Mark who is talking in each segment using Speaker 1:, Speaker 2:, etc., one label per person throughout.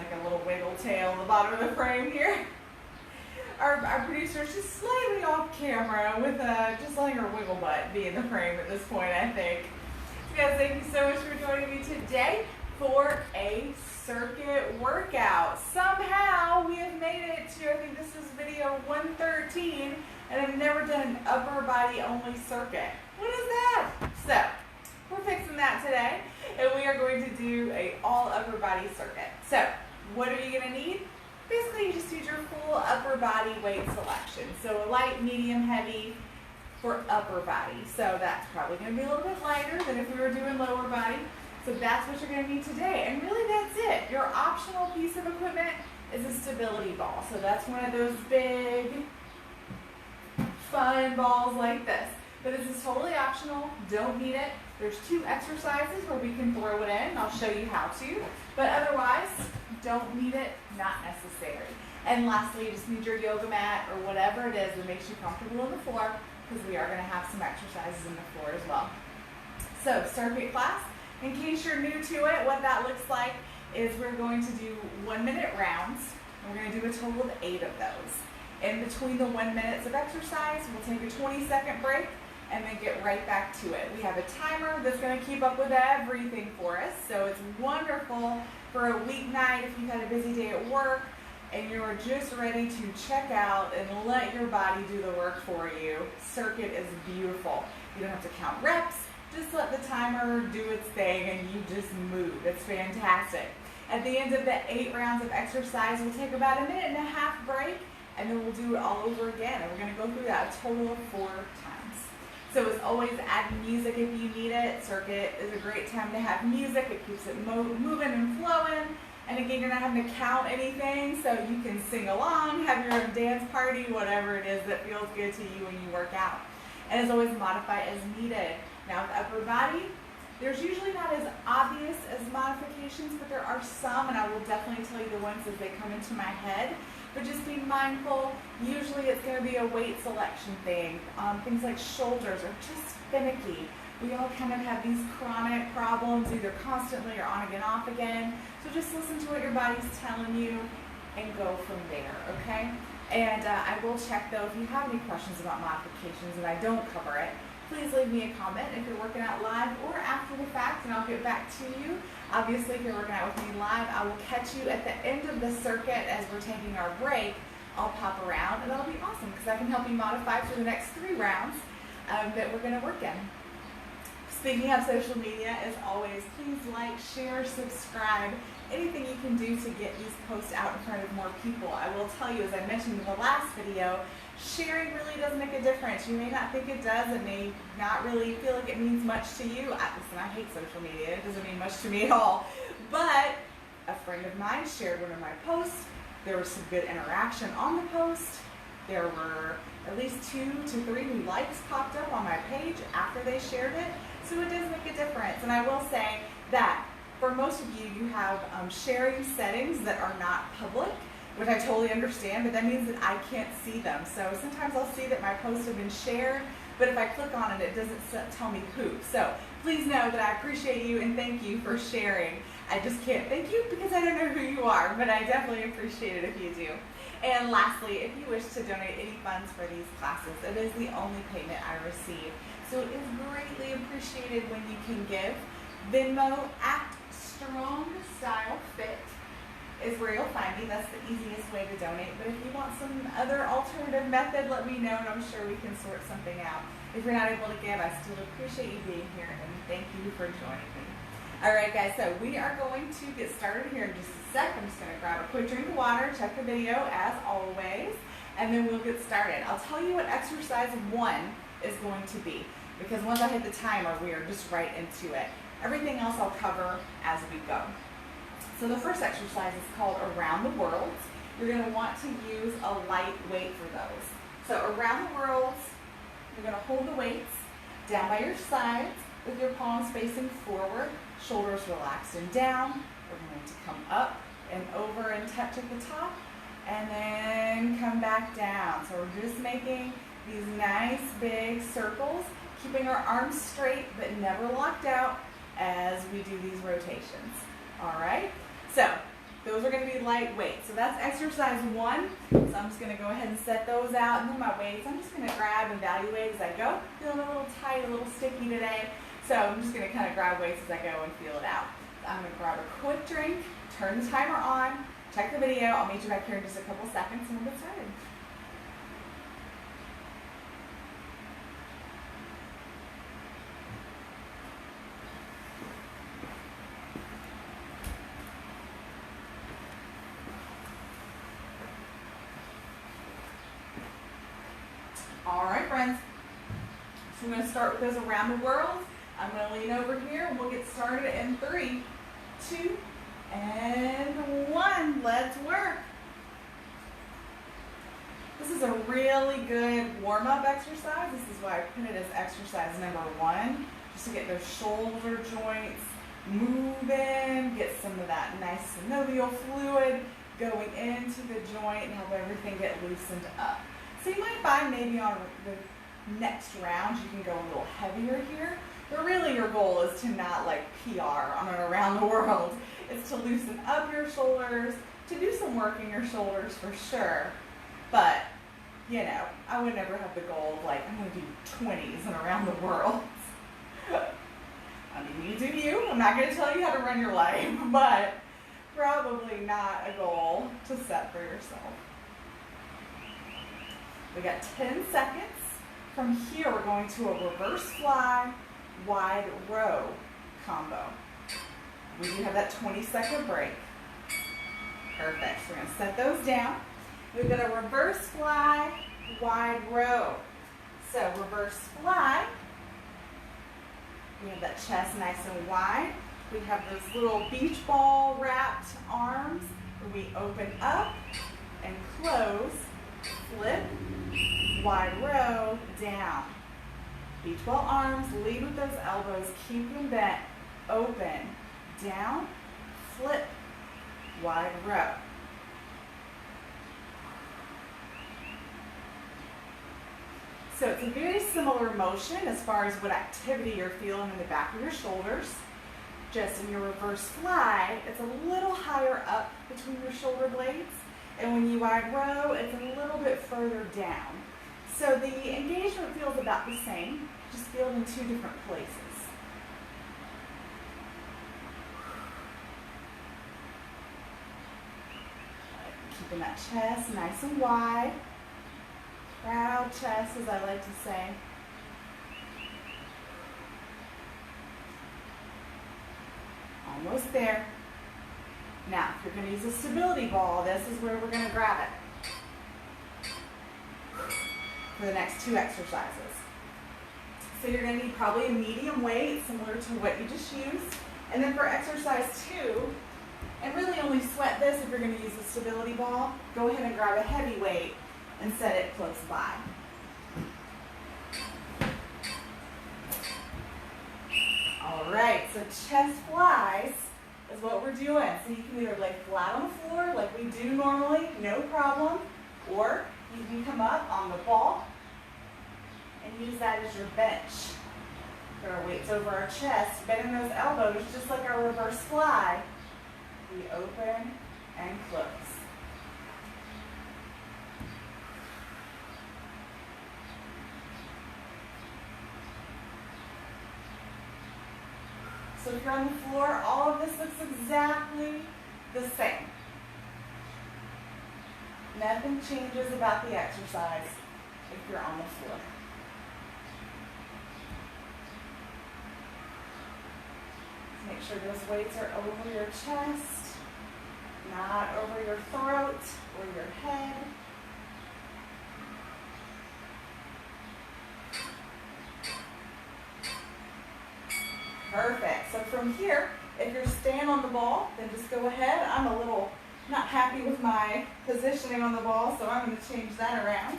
Speaker 1: like a little wiggle tail on the bottom of the frame here. Our producer is just slightly off camera with just letting her wiggle butt be in the frame at this point, I think. So guys, thank you so much for joining me today for a circuit workout. Somehow we have made it to, I think this is video 113, and I've never done an upper body only circuit. What is that? So, we're fixing that today, and we are going to do a all upper body circuit. So, what are you going to need? Basically, you just need your full upper body weight selection. So, a light, medium, heavy for upper body. So, that's probably going to be a little bit lighter than if we were doing lower body. So, that's what you're going to need today. And really, that's it. Your optional piece of equipment is a stability ball. So, that's one of those big, fun balls like this. But this is totally optional. Don't need it. There's 2 exercises where we can throw it in. I'll show you how to. But otherwise, don't need it, not necessary. And lastly, you just need your yoga mat or whatever it is that makes you comfortable on the floor, because we are going to have some exercises in the floor as well. So, circuit class, in case you're new to it, what that looks like is we're going to do 1-minute rounds. We're going to do a total of 8 of those. In between the 1 minute of exercise, we'll take a 20-second break and then get right back to it. We have a timer that's going to keep up with everything for us, so it's wonderful for a weeknight if you've had a busy day at work and you're just ready to check out and let your body do the work for you. Circuit is beautiful. You don't have to count reps, just let the timer do its thing and you just move. It's fantastic. At the end of the 8 rounds of exercise, we'll take about a 1.5-minute break, and then we'll do it all over again. And we're going to go through that a total of 4 times. So as always, add music if you need it. Circuit is a great time to have music. It keeps it moving and flowing. And again, you're not having to count anything, so you can sing along, have your own dance party, whatever it is that feels good to you when you work out. And as always, modify as needed. Now with upper body, there's usually not as obvious as modifications, but there are some, and I will definitely tell you the ones as they come into my head. But just be mindful, usually it's going to be a weight selection thing. Things like shoulders are just finicky. We all kind of have these chronic problems, either constantly or on again, off again. So just listen to what your body's telling you and go from there, okay? And I will check, though, if you have any questions about modifications and I don't cover it, please leave me a comment if you're working out live or after the fact, and I'll get back to you. Obviously, if you're working out with me live, I will catch you at the end of the circuit as we're taking our break. I'll pop around, and that'll be awesome because I can help you modify for the next 3 rounds that we're going to work in. Speaking of social media, as always, please like, share, subscribe, anything you can do to get these posts out in front of more people. I will tell you, as I mentioned in the last video, sharing really does make a difference. You may not think it does. It may not really feel like it means much to you. Listen, I hate social media. It doesn't mean much to me at all. But a friend of mine shared one of my posts. There was some good interaction on the post. There were at least 2 to 3 new likes popped up on my page after they shared it. So it does make a difference. And I will say that for most of you, you have sharing settings that are not public, which I totally understand, but that means that I can't see them. So sometimes I'll see that my posts have been shared, but if I click on it, it doesn't tell me who. So please know that I appreciate you and thank you for sharing. I just can't thank you because I don't know who you are, but I definitely appreciate it if you do. And lastly, if you wish to donate any funds for these classes, it is the only payment I receive. So it is greatly appreciated when you can give. Venmo at Strong Style Fit is where you'll find me. That's the easiest way to donate. But if you want some other alternative method, let me know, and I'm sure we can sort something out. If you're not able to give, I still appreciate you being here, and thank you for joining me. All right, guys, so we are going to get started here in just a sec. I'm just going to grab a quick drink of water, check the video as always, and then we'll get started. I'll tell you what exercise 1 is going to be, because once I hit the timer, we are just right into it. Everything else I'll cover as we go. So the first exercise is called Around the World. You're going to want to use a light weight for those. So around the world, you're going to hold the weights down by your sides with your palms facing forward, shoulders relaxed and down. We're going to come up and over and touch at the top, and then come back down. So we're just making these nice big circles, keeping our arms straight but never locked out as we do these rotations. All right, so Those are going to be lightweight. So that's exercise 1. So I'm just going to go ahead and set those out. And then my weights, I'm just going to grab and evaluate as I go. Feeling a little tight, a little sticky today. So I'm just going to kind of grab weights as I go and feel it out. I'm going to grab a quick drink, turn the timer on, check the video. I'll meet you back here in just a couple seconds and we'll get started. All right, friends. So I'm going to start with those around the world. I'm going to lean over here and we'll get started in 3, 2, and 1. Let's work. This is a really good warm-up exercise. This is why I put it as exercise number 1, just to get those shoulder joints moving, get some of that nice synovial fluid going into the joint and have everything get loosened up. So you might find maybe on the next round you can go a little heavier here, but really your goal is to not like PR on an around the world. It's to loosen up your shoulders, to do some work in your shoulders for sure, but you know, I would never have the goal of like, I'm going to do 20s and around the world. I mean, you do you. I'm not going to tell you how to run your life, but probably not a goal to set for yourself. We got 10 seconds. From here, we're going to a reverse fly, wide row combo. We do have that 20-second break. Perfect. So we're going to set those down. We've got a reverse fly, wide row. So reverse fly. We have that chest nice and wide. We have those little beach ball wrapped arms where we open up and close, flip, wide row, down. Beach ball arms, lead with those elbows, keep them bent, open, down, flip, wide row. So it's a very similar motion as far as what activity you're feeling in the back of your shoulders. Just in your reverse fly, it's a little higher up between your shoulder blades. And when you wide row, it's a little bit further down. So the engagement feels about the same, just feel in 2 different places. Keeping that chest nice and wide. Proud chest, as I like to say. Almost there. Now, if you're going to use a stability ball, this is where we're going to grab it for the next 2 exercises. So you're going to need probably a medium weight, similar to what you just used. And then for exercise 2, and really only sweat this if you're going to use a stability ball, go ahead and grab a heavy weight and set it close by. All right, so chest flies is what we're doing. So you can either lay flat on the floor like we do normally, no problem, or you can come up on the ball and use that as your bench. Put our weights over our chest, bending those elbows just like our reverse fly. We open and close. So if you're on the floor, all of this looks exactly the same. Nothing changes about the exercise if you're on the floor. Make sure those weights are over your chest, not over your throat or your head. Perfect. So from here, if you're staying on the ball, then just go ahead. I'm a little not happy with my positioning on the ball, so I'm going to change that around.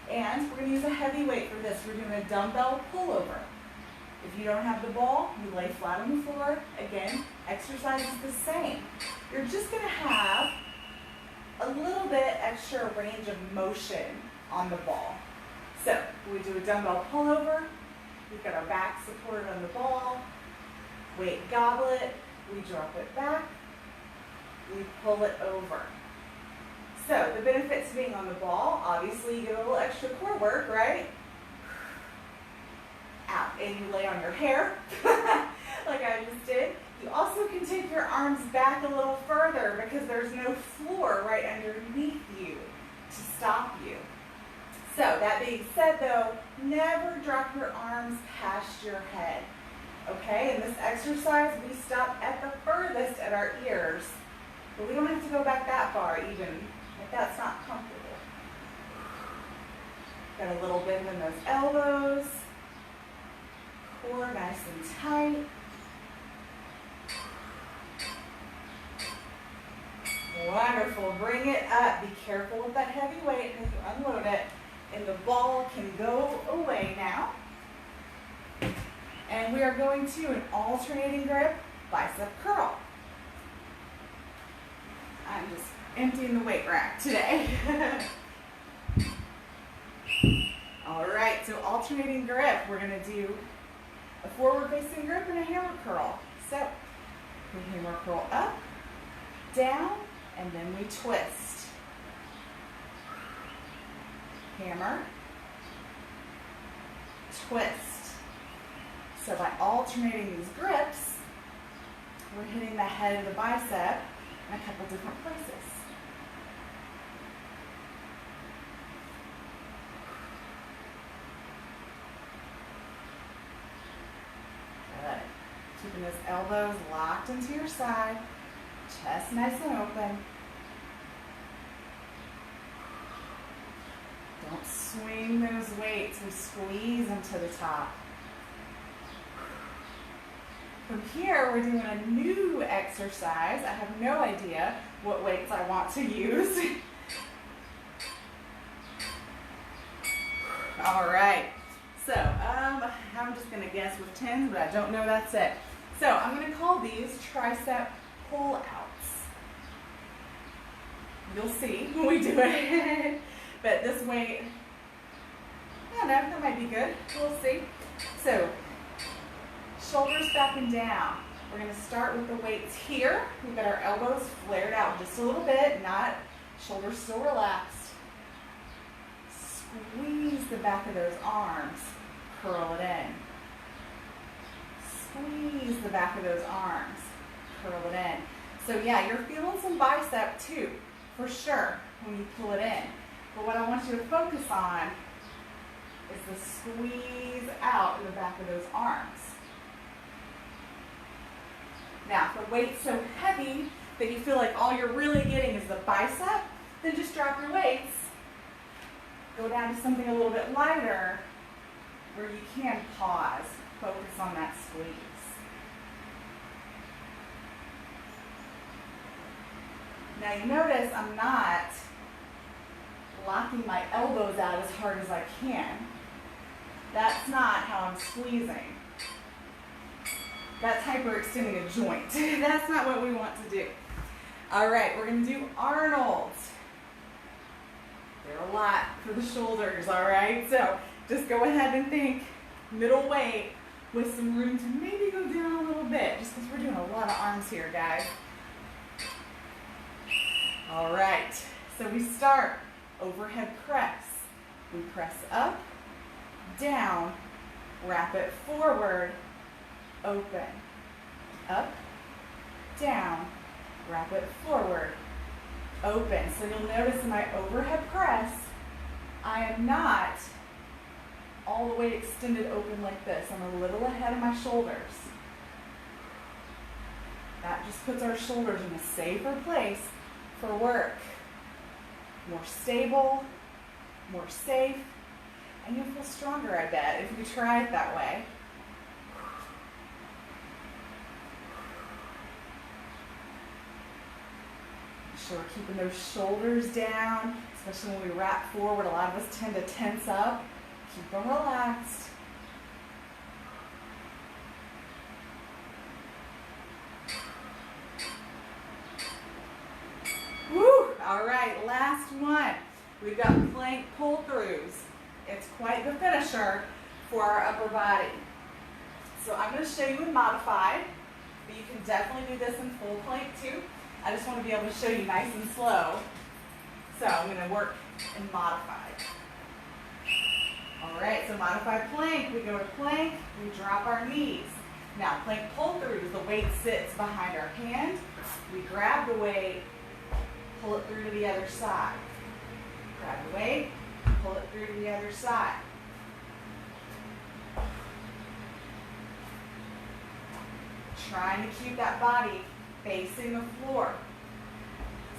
Speaker 1: And we're going to use a heavy weight for this. We're doing a dumbbell pullover. If you don't have the ball, you lay flat on the floor. Again, exercise is the same. You're just going to have a little bit extra range of motion on the ball. So we do a dumbbell pullover. We've got our back supported on the ball. Weight goblet. We drop it back. we pull it over. So the benefits of being on the ball, obviously you get a little extra core work, right? Out, and you lay on your hair, like I just did. You also can take your arms back a little further because there's no floor right underneath you to stop you. So that being said though, never drop your arms past your head. Okay, in this exercise, we stop at the furthest at our ears, but we don't have to go back that far even if that's not comfortable. Got a little bend in those elbows, core nice and tight. Wonderful, bring it up. Be careful with that heavy weight as you unload it, and the ball can go away now. And we are going to an alternating grip bicep curl. I'm just emptying the weight rack today. All right, so alternating grip. We're going to do a forward facing grip and a hammer curl. So we hammer curl up, down, and then we twist. Hammer, twist. So by alternating these grips, we're hitting the head of the bicep in a couple different places. Good. Keeping those elbows locked into your side, chest nice and open. Don't swing those weights, we squeeze them to the top. From here, we're doing a new exercise. I have no idea what weights I want to use. All right, so I'm just gonna guess with 10s, but I don't know that's it. So I'm gonna call these tricep pull-outs. You'll see when we do it. But this weight, I don't know, that might be good. We'll see. So, shoulders back and down. We're going to start with the weights here. We've got our elbows flared out just a little bit, not shoulders still relaxed. Squeeze the back of those arms. Curl it in. Squeeze the back of those arms. Curl it in. So yeah, you're feeling some bicep too, for sure, when you pull it in. But what I want you to focus on is the squeeze out in the back of those arms. Now, if the weight's so heavy that you feel like all you're really getting is the bicep, then just drop your weights. Go down to something a little bit lighter where you can pause. Focus on that squeeze. Now you notice I'm not locking my elbows out as hard as I can. That's not how I'm squeezing. That's hyperextending a joint. That's not what we want to do. All right, we're going to do Arnold's. They're a lot for the shoulders, all right? So just go ahead and think middle weight with some room to maybe go down a little bit, just because we're doing a lot of arms here, guys. All right, so we start overhead press. We press up, down, wrap it forward, open, up, down, wrap it forward, open. So you'll notice in my overhead press, I am not all the way extended open like this. I'm a little ahead of my shoulders. That just puts our shoulders in a safer place for work. More stable, more safe, and you'll feel stronger, I bet, if you try it that way. Make sure we're keeping those shoulders down, especially when we wrap forward. A lot of us tend to tense up. Keep them relaxed. Woo! All right, last one. We've got plank pull-throughs. It's quite the finisher for our upper body. So I'm going to show you in modified, but you can definitely do this in full plank too. I just want to be able to show you nice and slow. So I'm going to work in modified. All right, so modified plank. We go to plank, we drop our knees. Now plank pull throughs, the weight sits behind our hand. We grab the weight, pull it through to the other side. Grab the weight, pull it through to the other side. Trying to keep that body facing the floor.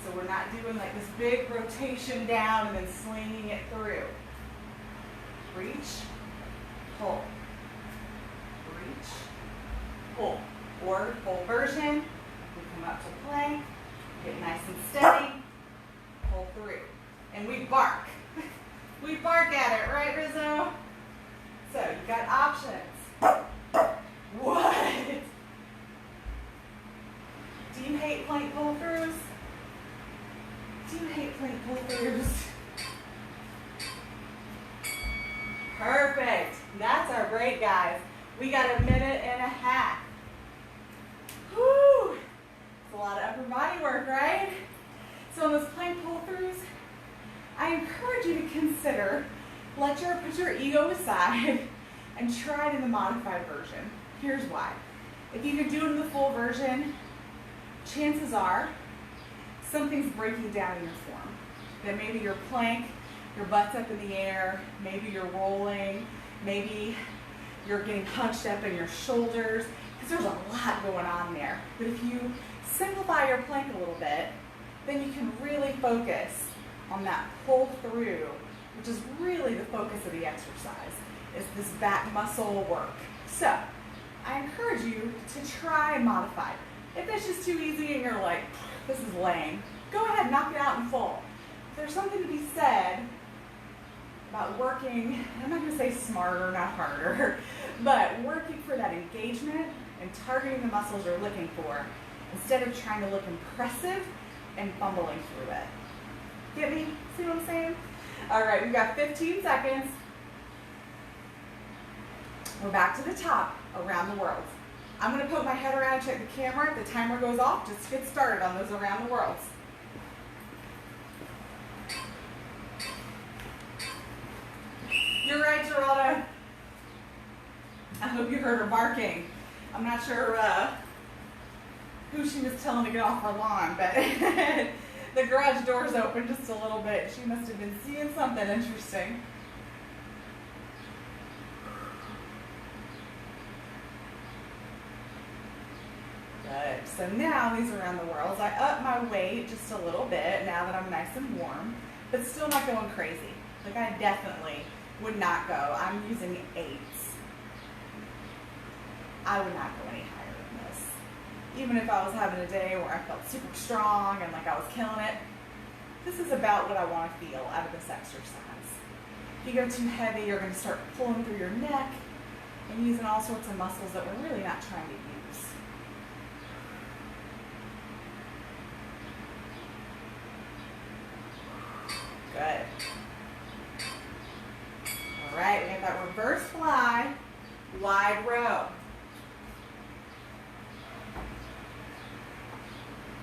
Speaker 1: So we're not doing like this big rotation down and then slinging it through. Reach, pull, reach, pull. Or full version, we come up to plank, get nice and steady, pull through. And we bark. We bark at it, right, Rizzo? So you got options. What? Do you hate plank pull-throughs? Do you hate plank pull-throughs? Perfect. That's our break, guys. We got a minute and a half. Whew. It's a lot of upper body work, right? So on those plank pull-throughs, I encourage you to consider, put your ego aside and try it in the modified version. Here's why. If you can do it in the full version, chances are something's breaking down in your form. That maybe your plank, your butt's up in the air, maybe you're rolling, maybe you're getting punched up in your shoulders, because there's a lot going on there. But if you simplify your plank a little bit, then you can really focus on that pull through, which is really the focus of the exercise, is this back muscle work. So I encourage you to try modified. If it's just too easy and you're like, this is lame, go ahead, knock it out in full. There's something to be said about working, I'm not going to say smarter, not harder, but working for that engagement and targeting the muscles you're looking for instead of trying to look impressive and fumbling through it. Get me? See what I'm saying? All right, we've got 15 seconds. We're back to the top, around the world. I'm going to put my head around and check the camera. If the timer goes off, just get started on those around the worlds. You're right, Geralda. I hope you heard her barking. I'm not sure who she was telling to get off her lawn, but the garage door's open just a little bit. She must have been seeing something interesting. Good. So now these around the world, I up my weight just a little bit now that I'm nice and warm, but still not going crazy. Like I definitely would not go. I'm using 8s. I would not go any higher than this. Even if I was having a day where I felt super strong and like I was killing it, this is about what I want to feel out of this exercise. If you go too heavy, you're going to start pulling through your neck and using all sorts of muscles that we're really not trying to use. Good. All right, we have that reverse fly, wide row.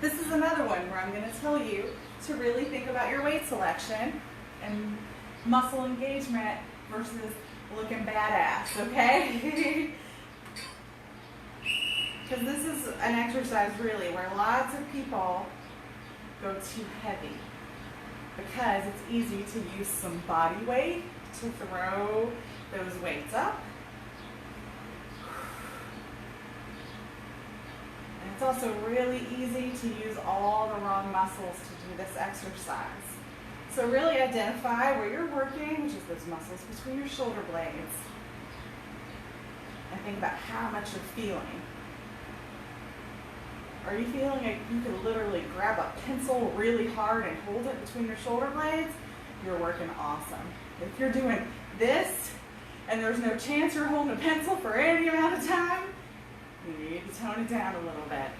Speaker 1: This is another one where I'm going to tell you to really think about your weight selection and muscle engagement versus looking badass, okay? Because this is an exercise really where lots of people go too heavy because it's easy to use some body weight to throw those weights up. And it's also really easy to use all the wrong muscles to do this exercise. So really identify where you're working, which is those muscles between your shoulder blades. And think about how much you're feeling. Are you feeling like you could literally grab a pencil really hard and hold it between your shoulder blades? You're working awesome. If you're doing this and there's no chance you're holding a pencil for any amount of time, you need to tone it down a little bit.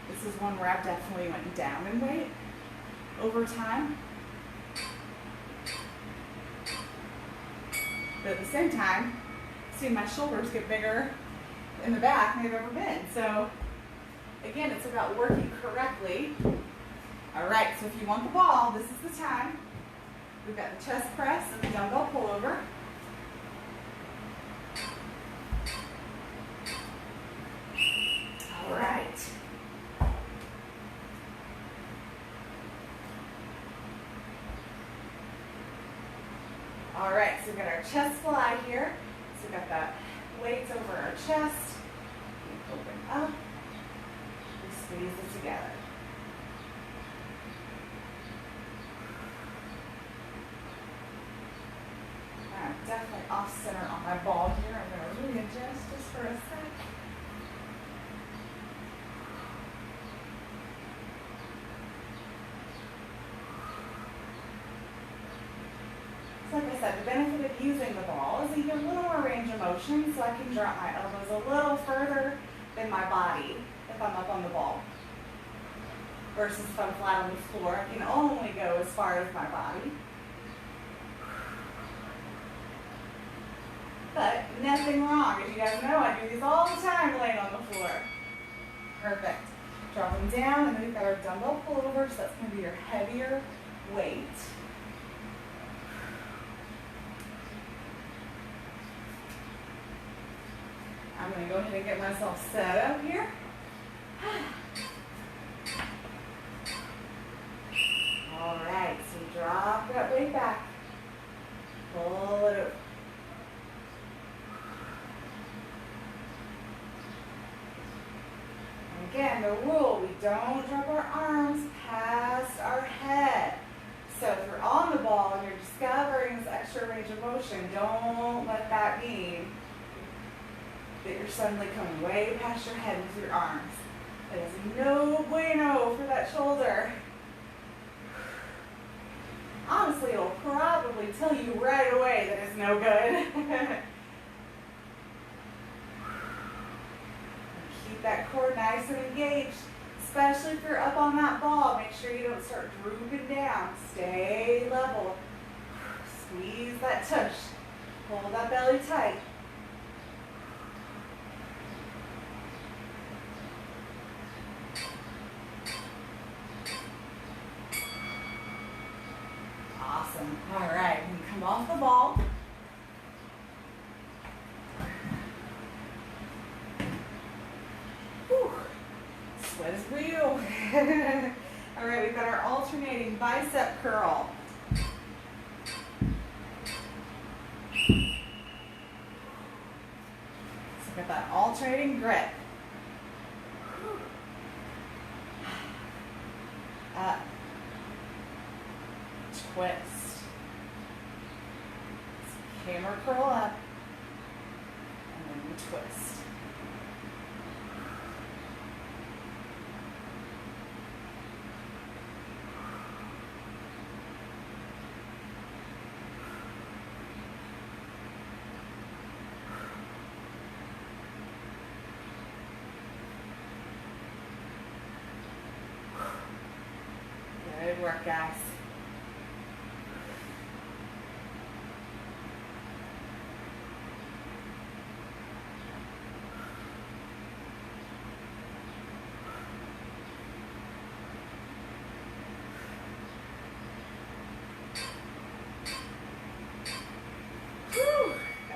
Speaker 1: This is one where I definitely went down in weight over time. But at the same time, seeing my shoulders get bigger in the back they've ever been. So again, it's about working correctly. All right, so if you want the ball, this is the time. We've got the chest press and the dumbbell pullover. All right. All right, so we've got our chest fly here. So we've got that weights over our chest. We open up. We squeeze it together. I'm definitely off center on my ball here. I'm going to readjust just for a sec. Like I said, the benefit of using the ball is you get a little more range of motion, so I can drop my elbows a little further than my body if I'm up on the ball. Versus if I'm flat on the floor, I can only go as far as my body. But nothing wrong. As you guys know, I do these all the time laying on the floor. Perfect. Drop them down, and then we've got our dumbbell pullover, so that's going to be your heavier weight. I'm going to go ahead and get myself set up here. All right, so drop that weight back. Pull it over. And again, the rule, we don't drop our arms past our head. So if you're on the ball and you're discovering this extra range of motion, don't let that mean that you're suddenly coming way past your head with your arms. That is no bueno for that shoulder. Honestly, it'll probably tell you right away that it's no good. Keep that core nice and engaged, especially if you're up on that ball. Make sure you don't start drooping down. Stay level. Squeeze that tush. Hold that belly tight. Awesome. All right, we come off the ball. Whew. Sweat is real. All right, we've got our alternating bicep curl. So we've got that alternating grip. Up. Twist. Hammer curl up. And then we twist. Good work, guys.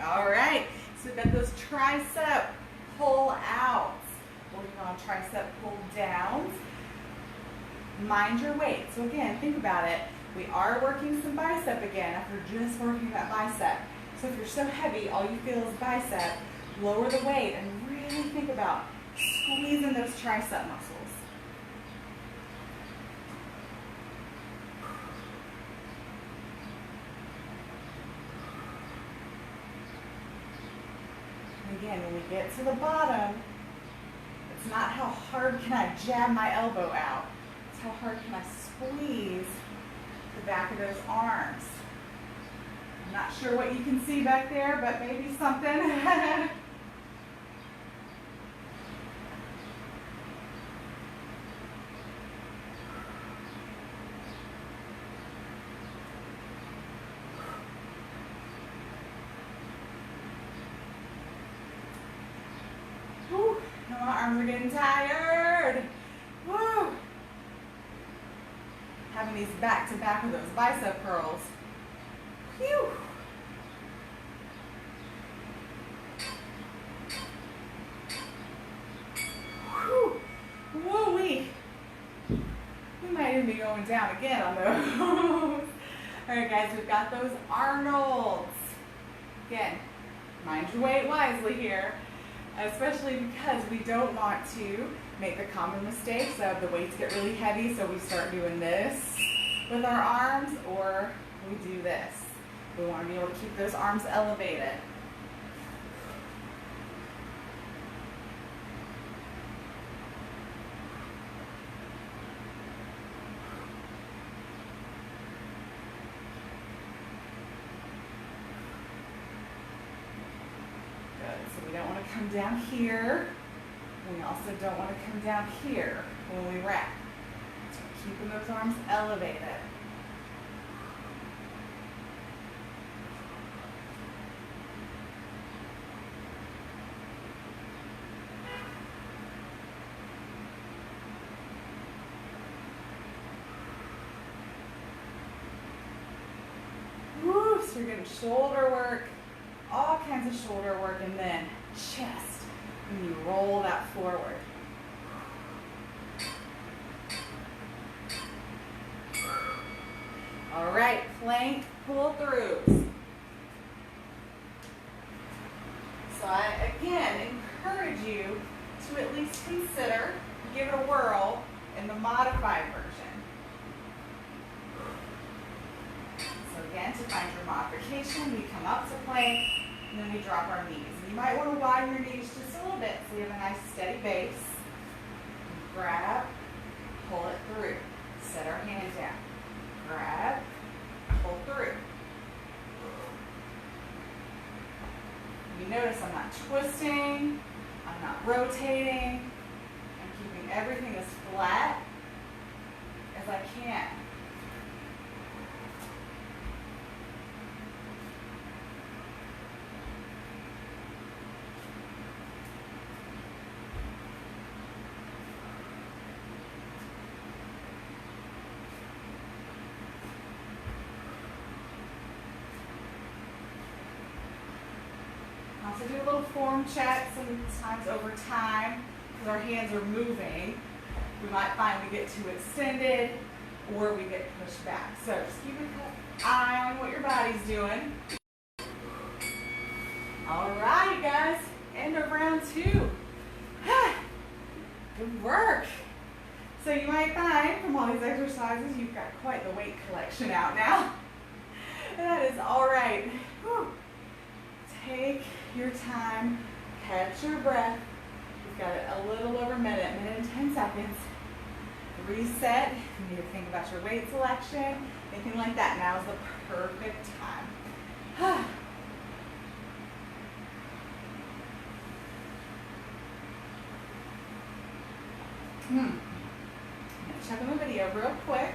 Speaker 1: All right, so we've got those tricep pull outs. Working on tricep pull downs. Mind your weight. So again, think about it. We are working some bicep again after just working that bicep. So if you're so heavy, all you feel is bicep, lower the weight and really think about squeezing those tricep muscles. Again, when we get to the bottom, it's not how hard can I jab my elbow out. It's how hard can I squeeze the back of those arms. I'm not sure what you can see back there, but maybe something. My arms are getting tired. Woo! Having these back to back with those bicep curls. Phew! Whew! Woo-wee! We might even be going down again on those. Alright guys, we've got those Arnolds. Again, mind your weight wisely here, especially because we don't want to make the common mistakes of the weights get really heavy, so we start doing this with our arms, or we do this. We want to be able to keep those arms elevated. So we don't want to come down here. We also don't want to come down here when we wrap. So we're keeping those arms elevated. Woo, so you're getting shoulder work, all kinds of shoulder work, and then chest, and you roll that forward. All right, plank pull throughs. So I, again, encourage you to at least consider, give it a whirl in the modified version. So again, to find your modification, we come up to plank, and then we drop our knees. And you might want to widen your knees just a little bit so you have a nice steady base. Grab, pull it through. Set our hand down. Grab, pull through. You notice I'm not twisting, I'm not rotating. I'm keeping everything as flat as I can. Also do a little form check sometimes over time because our hands are moving. We might find we get too extended or we get pushed back. So just keep an eye on what your body's doing. All right, guys, end of round 2. Good work. So you might find from all these exercises you've got quite the weight collection out now. That is all right. Whew. Take your time, catch your breath. You've got a little over a minute and 10 seconds. Reset. You need to think about your weight selection, anything like that. Now is the perfect time. I'm going to check on the video real quick.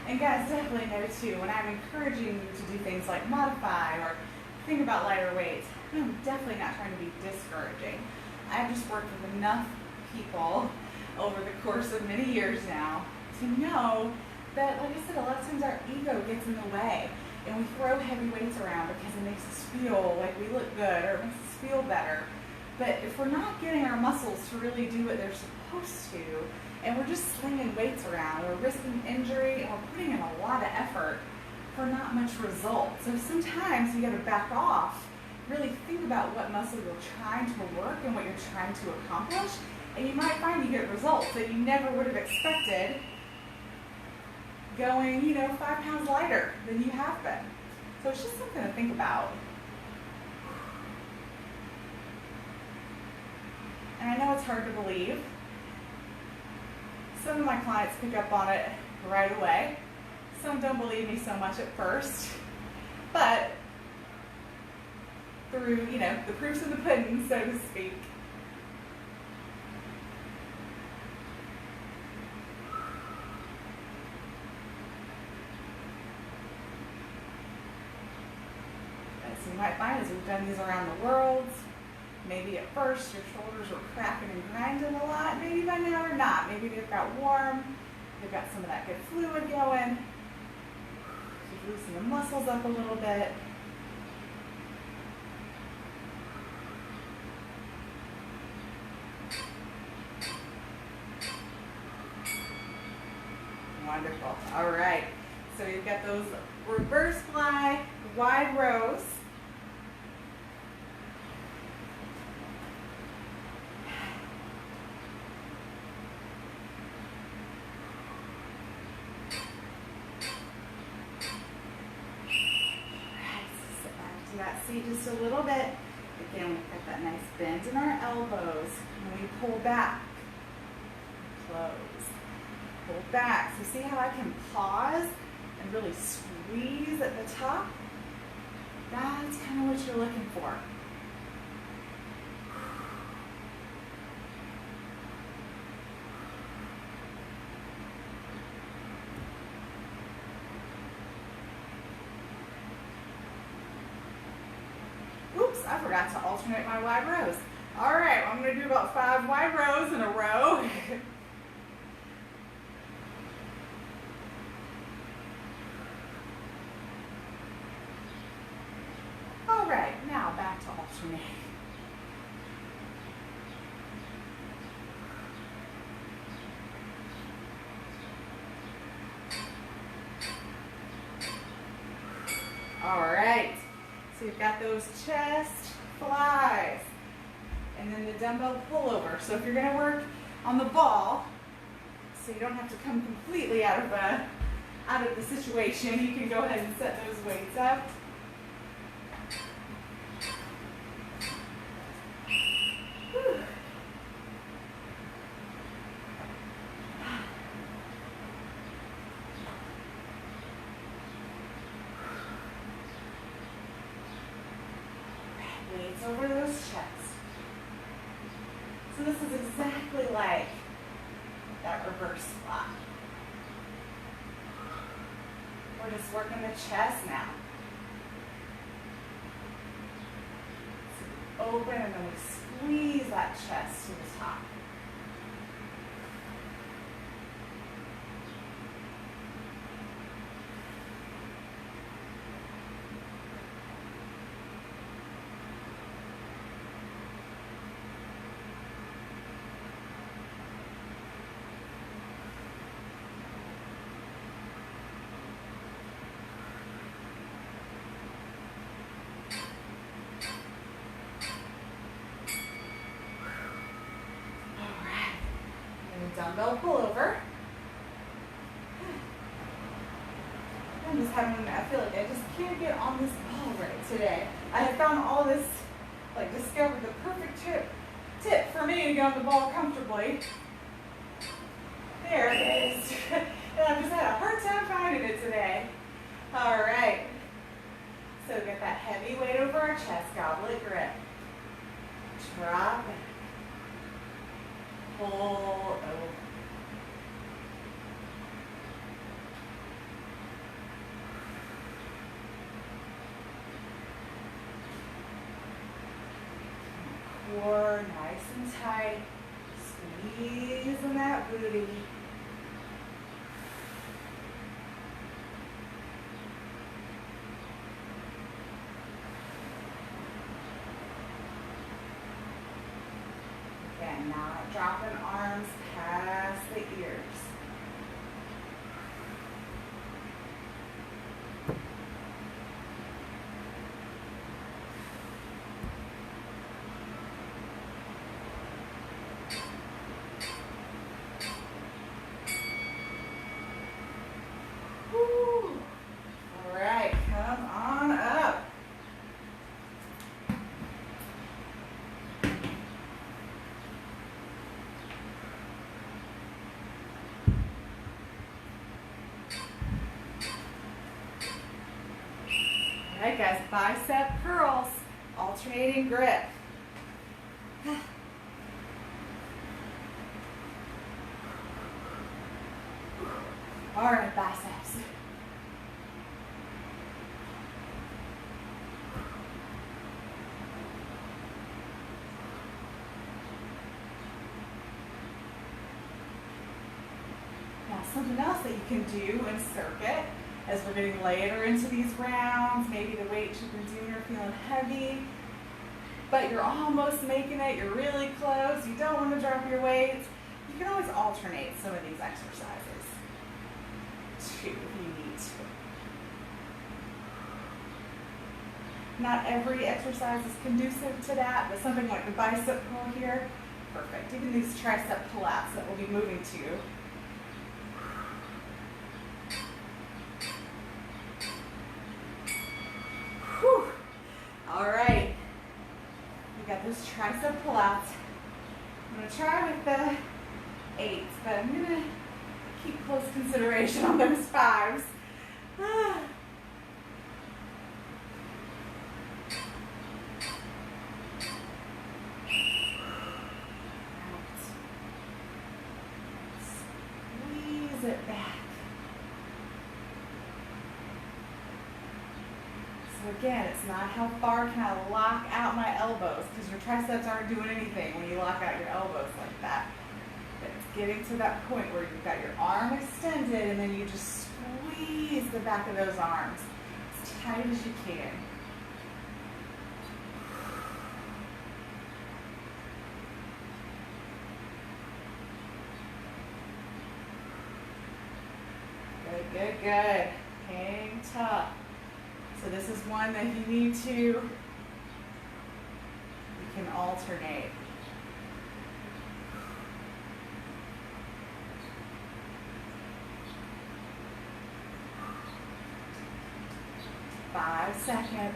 Speaker 1: And guys, definitely know too, when I'm encouraging you to do things like modify or think about lighter weights, I'm definitely not trying to be discouraging. I've just worked with enough people over the course of many years now to know that, like I said, a lot of times our ego gets in the way and we throw heavy weights around because it makes us feel like we look good or it makes us feel better. But if we're not getting our muscles to really do what they're supposed to, and we're just slinging weights around, we're risking injury, and we're putting in a lot of effort for not much result. So sometimes you got to back off, really think about what muscle you're trying to work and what you're trying to accomplish, and you might find you get results that you never would have expected going, 5 pounds lighter than you have been. So it's just something to think about. And I know it's hard to believe. Some of my clients pick up on it right away. Some don't believe me so much at first. But through, the proof's in the pudding, so to speak. might find is we've done these around the world. Maybe at first your shoulders were cracking and grinding a lot. Maybe by now they're not. Maybe they've got warm. They've got some of that good fluid going. Just loosen the muscles up a little bit. Wonderful. All right. So you've got those reverse fly, wide rows. Just a little bit. Again, we've got that nice bend in our elbows. And we pull back, close, pull back. So see how I can pause and really squeeze at the top? That's kind of what you're looking for. I forgot to alternate my wide rows. All right, I'm going to do about 5 wide rows in a row. All right, now back to alternate. All right. So you've got those chest flies and then the dumbbell pullover. So if you're going to work on the ball, so you don't have to come completely out of the situation, you can go ahead and set those weights up. Whew. Weights over those chests. So this is exactly like that reverse squat. We're just working the chest now. So we open and then we squeeze that chest to the top. Dumbbell pullover. I'm just having, I feel like I just can't get on this ball right today. I have found all this, like discovered the perfect tip for me to get on the ball comfortably. There it is. And I've just had a hard time finding it today. All right. So get that heavy weight over our chest, goblet grip. Drop it. Pull over. Core nice and tight. Squeezing that booty. Again, not dropping arms past the ears. Woo. All right, come on up. All right, guys, bicep curls, alternating grip. All right, biceps. Something else that you can do in circuit as we're getting later into these rounds, maybe the weights you've been doing are feeling heavy, but you're almost making it, you're really close, you don't want to drop your weights. You can always alternate some of these exercises too if you need to. Not every exercise is conducive to that, but something like the bicep curl here, perfect. Even these tricep pull-ups that we'll be moving to. Whew. All right, we got those tricep pull-ups. I'm gonna try with the 8s, but I'm gonna keep close consideration on those 5s. Squeeze it back. So again, it's not how far can I lock out my elbows, because your triceps aren't doing anything when you lock out your elbows like that. But it's getting to that point where you've got your arm extended and then you just squeeze the back of those arms as tight as you can. Good, good, good. Hang tough. So this is one that you can alternate. Five seconds.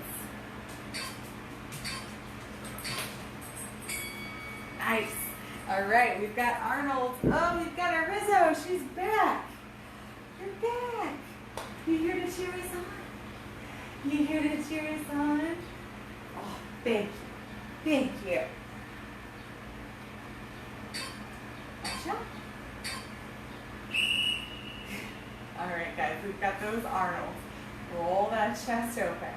Speaker 1: Nice. All right, we've got Arnold. Oh, we've got our Rizzo. She's back. You're back. You here to cheer us on? You here to cheer us on? Oh, thank you. Thank you. Gotcha. All right, guys, we've got those Arnolds. Roll that chest open.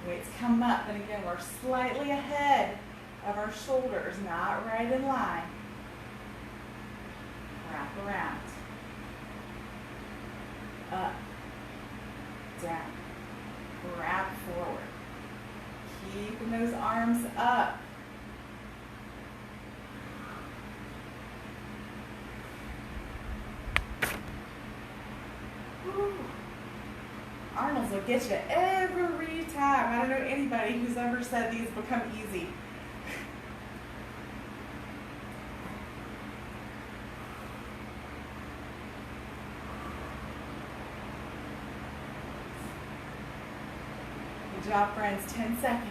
Speaker 1: Weights come up, and again, we're slightly ahead of our shoulders, not right in line. Wrap around. Up. Down. Wrap forward. Keeping those arms up. Whew. Arnold's will get you every time. I don't know anybody who's ever said these become easy. Good job, friends. 10 seconds.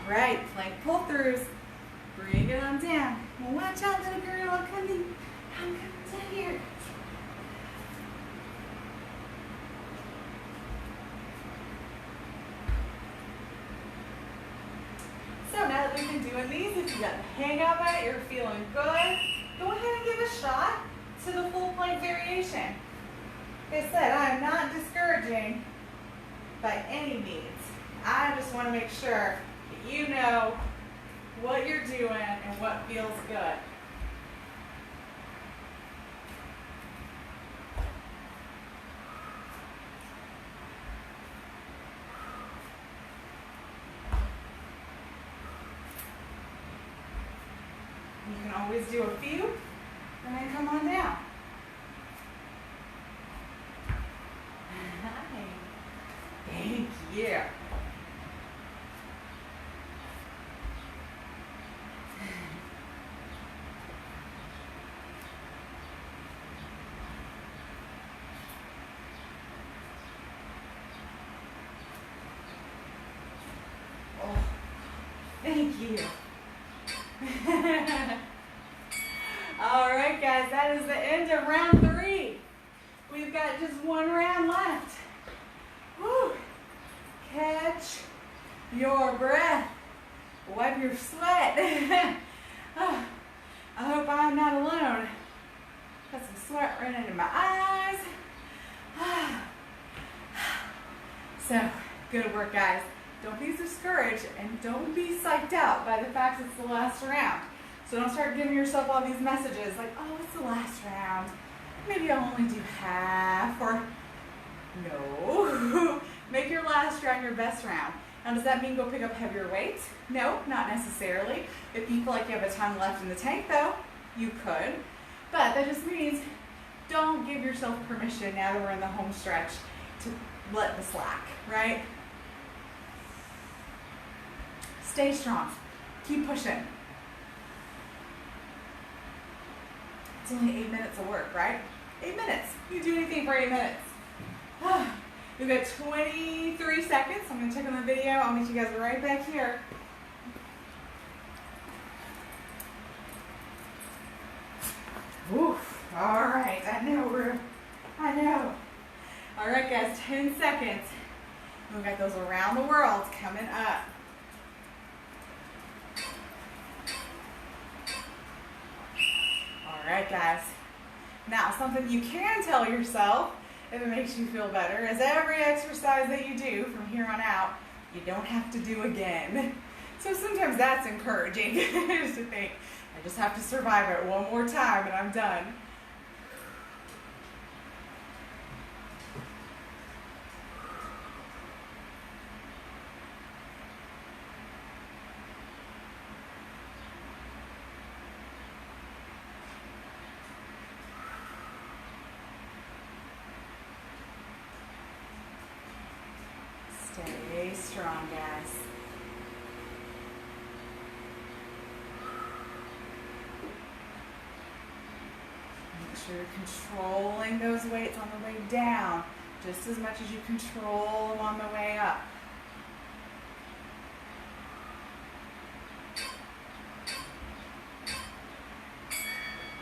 Speaker 1: All right, plank pull-throughs. Bring it on down. Well, watch out, little girl. I'm coming down here. So now that we've been doing these, if you got the hang of it, you're feeling good, go ahead and give a shot to the full plank variation. Like I said, I am not discouraging by any means. I just want to make sure that you know what you're doing and what feels good. You can always do a few and then come on down. Thank you. Oh, thank you. All right, guys, that is the end of round 3. We've got just one round left. Woo. Catch your breath. Wipe your sweat. Oh, I hope I'm not alone. Got some sweat running into my eyes. So, good work, guys. don't be discouraged and don't be psyched out by the fact it's the last round. So don't start giving yourself all these messages like, oh, it's the last round. Maybe I'll only do half, or no. Make your last round your best round. Now, does that mean go pick up heavier weights? No, not necessarily. If you feel like you have a ton left in the tank, though, you could. But that just means don't give yourself permission, now that we're in the home stretch, to let the slack, right? Stay strong. Keep pushing. It's only 8 minutes of work, right? 8 minutes. You can do anything for 8 minutes. We've got 23 seconds. I'm going to check on the video. I'll meet you guys right back here. Oof. All right. I know. All right, guys. 10 seconds. We've got those around the world coming up. All right, guys. Now, something you can tell yourself, if it makes you feel better, is every exercise that you do from here on out, you don't have to do again. So sometimes that's encouraging, just to think, I just have to survive it one more time and I'm done. Stay strong, guys. Make sure you're controlling those weights on the way down just as much as you control them on the way up.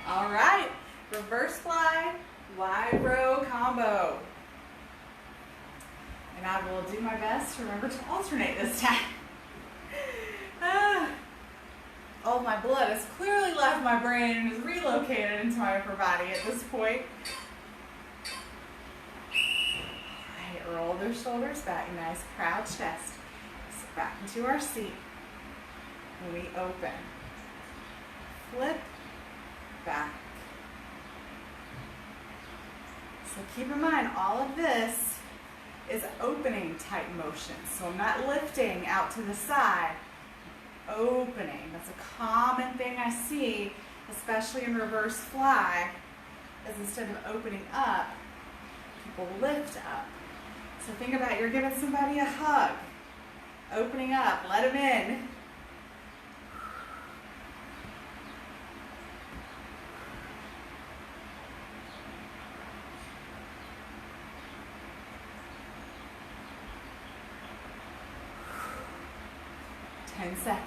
Speaker 1: All right, reverse fly, wide row combo. And I will do my best to remember to alternate this time. All my blood has clearly left my brain and is relocated into my upper body at this point. All right, roll those shoulders back, nice proud chest. Sit back into our seat. And we open. Flip back. So keep in mind, all of this is opening type motion. So I'm not lifting out to the side, opening. That's a common thing I see, especially in reverse fly, is instead of opening up, people lift up. So think about, you're giving somebody a hug, opening up, let them in. Seconds.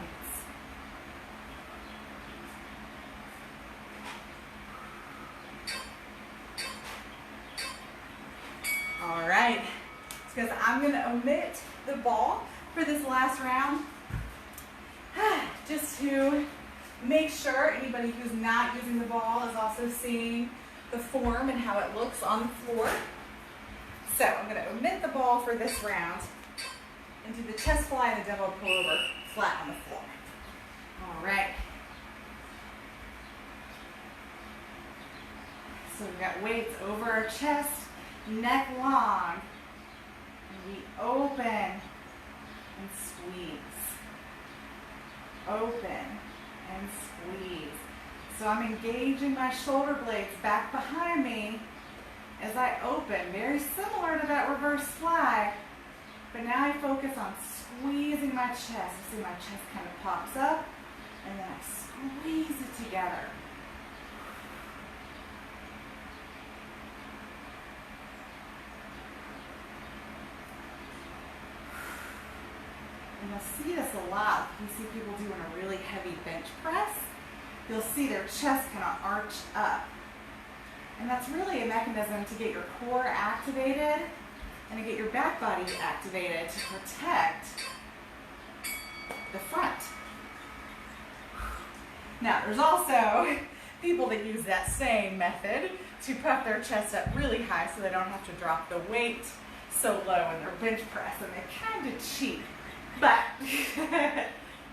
Speaker 1: All right, because I'm going to omit the ball for this last round, just to make sure anybody who's not using the ball is also seeing the form and how it looks on the floor. So I'm going to omit the ball for this round and do the chest fly and the double pullover flat on the floor. All right. So we've got weights over our chest, neck long. And we open and squeeze. Open and squeeze. So I'm engaging my shoulder blades back behind me as I open. Very similar to that reverse fly, but now I focus on squeezing my chest. You see my chest kind of pops up, and then I squeeze it together. And you'll see this a lot. You see people doing a really heavy bench press. You'll see their chest kind of arch up. And that's really a mechanism to get your core activated and to get your back body activated to protect the front. Now, there's also people that use that same method to puff their chest up really high so they don't have to drop the weight so low in their bench press, and they kind of cheat But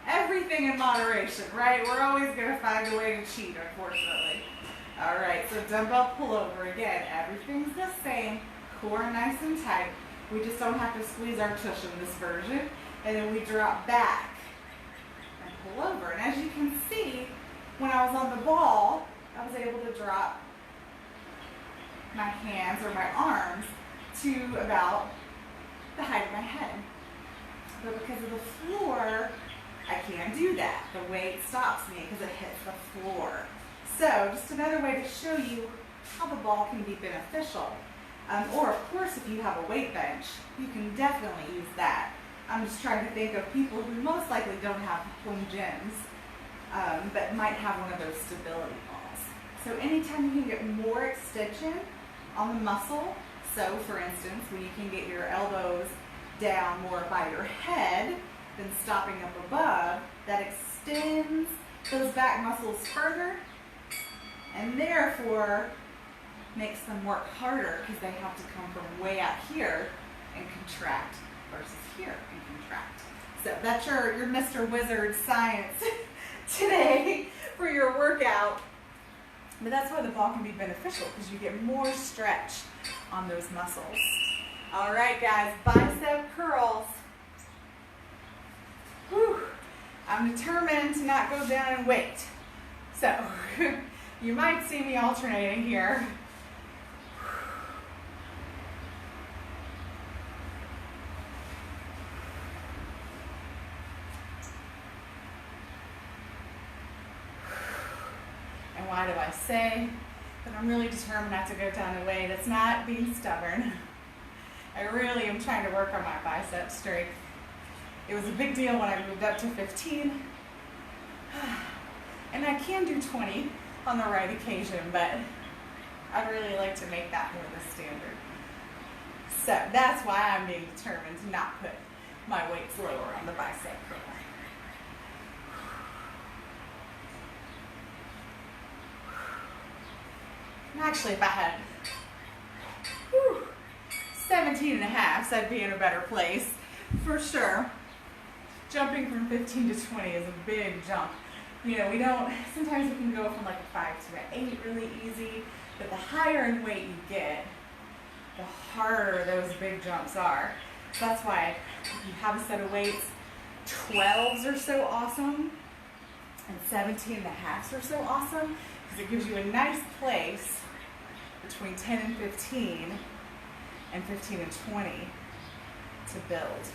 Speaker 1: everything in moderation, right? We're always going to find a way to cheat, unfortunately. All right, so dumbbell pullover. Again, everything's the same. Core nice and tight. We just don't have to squeeze our tush in this version. And then we drop back and pull over. And as you can see, when I was on the ball, I was able to drop my hands or my arms to about the height of my head. But because of the floor, I can't do that. The weight stops me because it hits the floor. So just another way to show you how the ball can be beneficial. Or of course, if you have a weight bench, you can definitely use that. I'm just trying to think of people who most likely don't have home gyms, but might have one of those stability balls. So anytime you can get more extension on the muscle, so for instance, when you can get your elbows down more by your head than stopping up above, that extends those back muscles further and therefore makes them work harder because they have to come from way out here and contract versus here and contract. So that's your Mr. Wizard science today for your workout. But that's why the ball can be beneficial, because you get more stretch on those muscles. All right, guys, bicep curls. Whew. I'm determined to not go down in weight. So you might see me alternating here. And why do I say that I'm really determined not to go down in weight? It's not being stubborn. I really am trying to work on my bicep strength. It was a big deal when I moved up to 15. And I can do 20 on the right occasion, but I'd really like to make that more the standard. So that's why I'm being determined to not put my weights lower on the bicep curl. And actually, if I had 17 and a half, I'd be in a better place, for sure. Jumping from 15 to 20 is a big jump. You know, sometimes we can go from like a 5 to an 8 really easy, but the higher in weight you get, the harder those big jumps are. So that's why if you have a set of weights, 12s are so awesome, and 17 and a half are so awesome, because it gives you a nice place between 10 and 15, and 15 and 20 to build.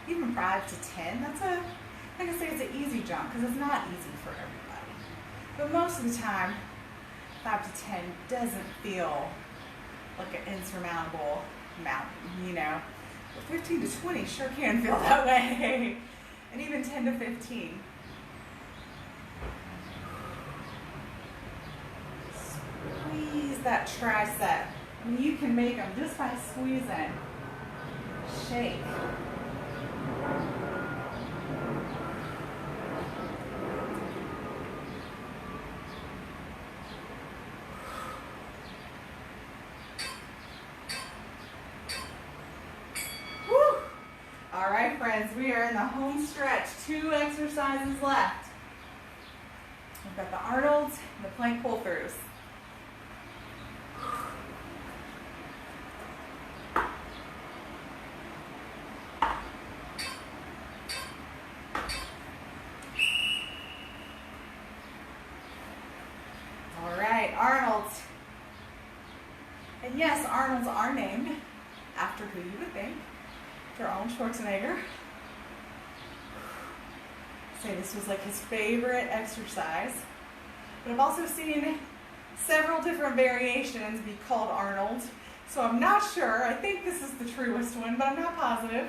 Speaker 1: Even 5 to 10, like I say, it's an easy jump because it's not easy for everybody. But most of the time, 5 to 10 doesn't feel like an insurmountable mountain, you know. But 15 to 20 sure can feel that way. And even 10 to 15. Squeeze that tricep. And you can make them just by squeezing. Shake. Woo! All right, friends, we are in the home stretch. 2 exercises left. We've got the Arnold's and the plank pull-throughs. Arnold's. And yes, Arnold's are named after who you would think. For Arnold Schwarzenegger. Say this was like his favorite exercise. But I've also seen several different variations be called Arnold. So I'm not sure. I think this is the truest one, but I'm not positive.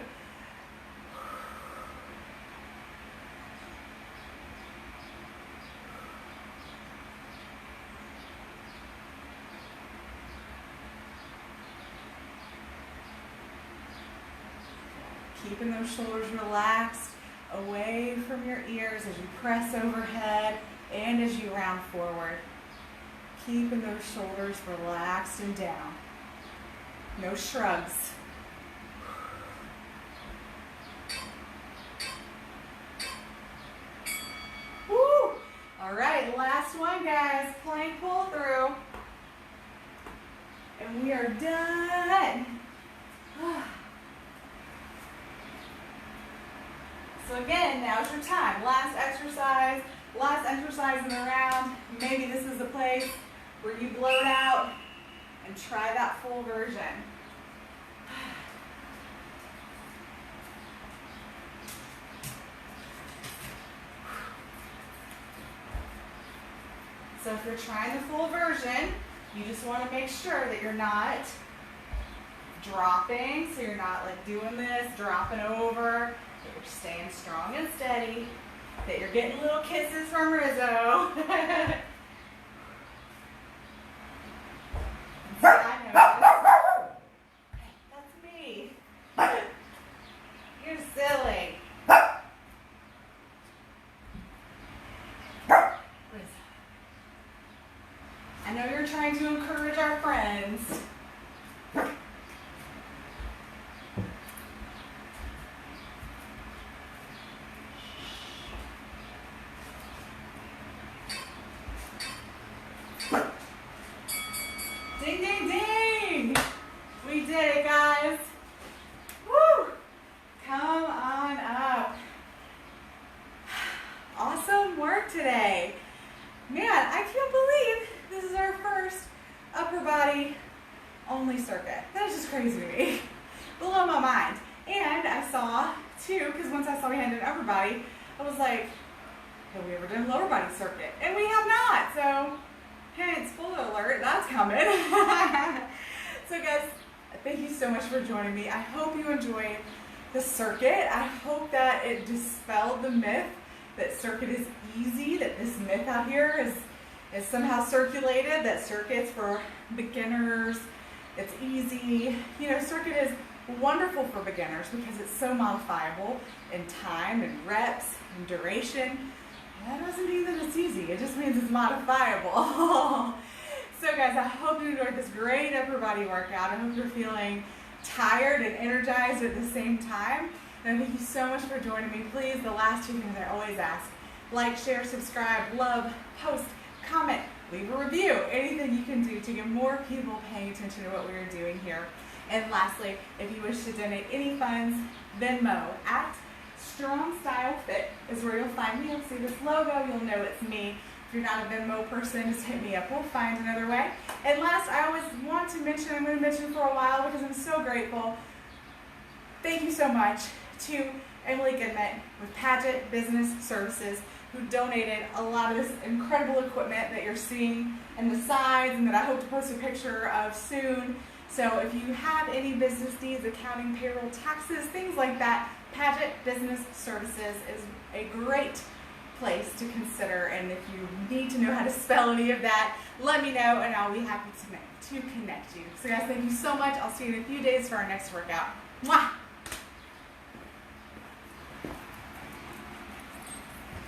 Speaker 1: Keeping those shoulders relaxed, away from your ears as you press overhead and as you round forward. Keeping those shoulders relaxed and down. No shrugs. Last one, guys. Plank pull through. And we are done. So again, now's your time. Last exercise in the round. Maybe this is the place where you blow it out and try that full version. So if you're trying the full version, you just want to make sure that you're not dropping, so you're not like doing this, dropping over, that you're staying strong and steady, that you're getting little kisses from Rizzo. That's me. You're silly. I know you're trying to encourage our friends. Ding, ding, ding! We did it, guys. Woo! Come on up. Awesome work today. Man, I can't believe this is our first upper body only circuit. That is just crazy to me. Below my mind. And I saw too, because once I saw we had an upper body, I was like, have we ever done lower body circuit? And we have not. So, hence, spoiler alert, that's coming. So guys, thank you so much for joining me. I hope you enjoyed the circuit. I hope that it dispelled the myth that circuit is easy, that this myth out here is somehow circulated, that circuit's for beginners, it's easy. You know, circuit is wonderful for beginners because it's so modifiable in time and reps and duration. That doesn't mean that it's easy, it just means it's modifiable. So guys, I hope you enjoyed this great upper body workout. I hope you're feeling tired and energized at the same time. And thank you so much for joining me. Please, the last two things I always ask: like, share, subscribe, love, post, comment, leave a review. Anything you can do to get more people paying attention to what we are doing here. And lastly, if you wish to donate any funds, Venmo at Strong Style Fit is where you'll find me. You'll see this logo, you'll know it's me. If you're not a Venmo person, just hit me up. We'll find another way. And last, I always want to mention, I'm going to mention for a while because I'm so grateful. Thank you so much to Emily Goodman with Paget Business Services, who donated a lot of this incredible equipment that you're seeing in the sides and that I hope to post a picture of soon. So if you have any business needs, accounting, payroll, taxes, things like that, Paget Business Services is a great place to consider. And if you need to know how to spell any of that, let me know and I'll be happy to connect you. So guys, thank you so much. I'll see you in a few days for our next workout. Mwah!